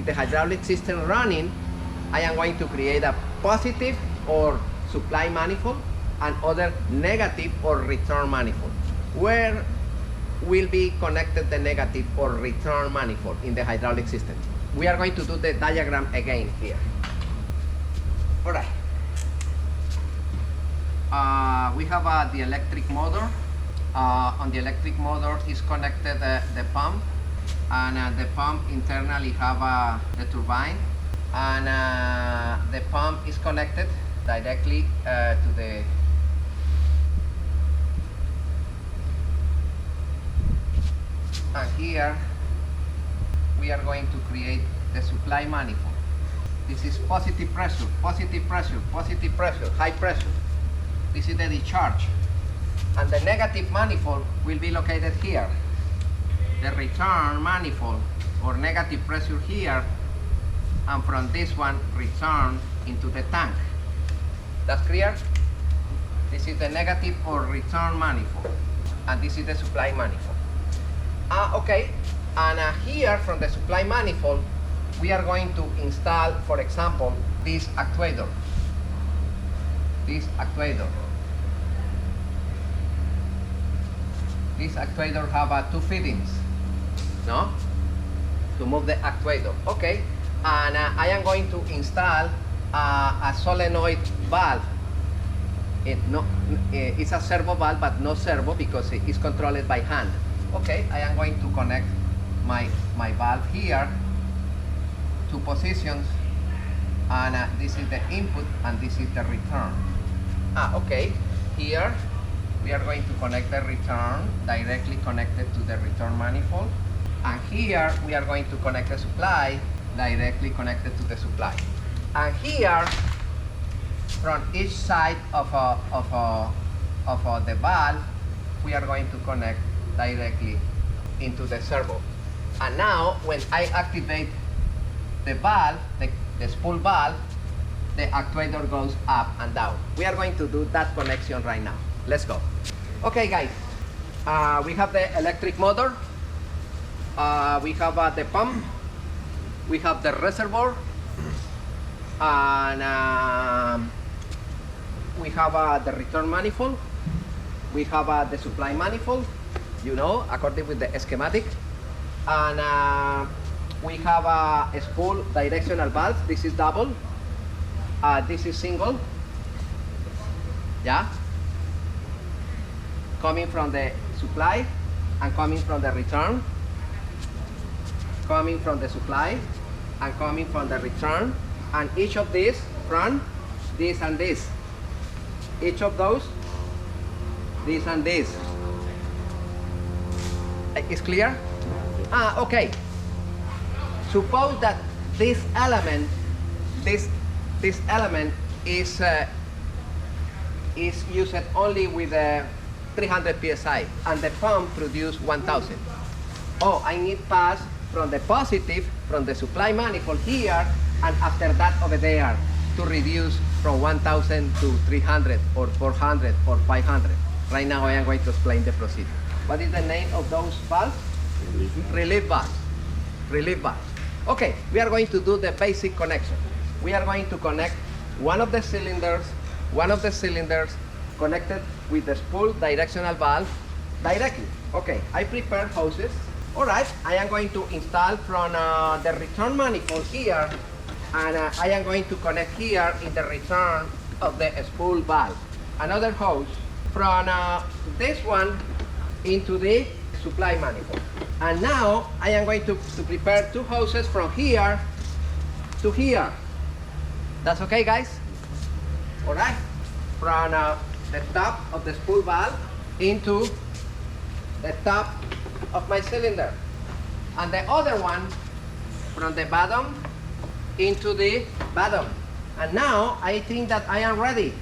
with the hydraulic system running, I am going to create a positive or supply manifold and other negative or return manifold. Where will be connected the negative or return manifold in the hydraulic system? We are going to do the diagram again here. All right. We have the electric motor. On the electric motor is connected the pump, and the pump internally have the turbine, and the pump is connected directly to the and here we are going to create the supply manifold. This is positive pressure, positive pressure, positive pressure, high pressure. This is the discharge. And the negative manifold will be located here. The return manifold or negative pressure here, and from this one return into the tank. That's clear? This is the negative or return manifold, and this is the supply manifold. Okay, and here from the supply manifold we are going to install, for example, this actuator. This actuator. This actuator have two feedings, no? To move the actuator. Okay, and I am going to install a solenoid valve. It's a servo valve, but no servo because it is controlled by hand. Okay, I am going to connect my valve here, two positions, and this is the input and this is the return. Okay, here we are going to connect the return directly connected to the return manifold, and here we are going to connect the supply directly connected to the supply. And here, from each side of the valve, we are going to connect directly into the servo. And now, when I activate the valve, the spool valve, the actuator goes up and down. We are going to do that connection right now. Let's go. Okay, guys. We have the electric motor. We have the pump. We have the reservoir. And we have the return manifold. We have the supply manifold, you know, according with the schematic. And we have a spool directional valve. This is double. This is single. Yeah. Coming from the supply and coming from the return. Coming from the supply and coming from the return. And each of these from this and this. Each of those, this and this. Is clear? Okay. Suppose that this element is used only with 300 psi, and the pump produce 1000. I need pass from the positive from the supply manifold here, and after that over there to reduce from 1000 to 300 or 400 or 500. Right now I am going to explain the procedure. What is the name of those valves? Relief valves. Relief valves. Okay, we are going to do the basic connection. We are going to connect one of the cylinders connected with the spool directional valve directly. Okay, I prepare hoses. All right, I am going to install from the return manifold here, and I am going to connect here in the return of the spool valve. Another hose from this one into the supply manifold. And now I am going to prepare two hoses from here to here. That's okay, guys? All right. From the top of the spool valve into the top of my cylinder. And the other one from the bottom into the bottom. And now I think that I am ready.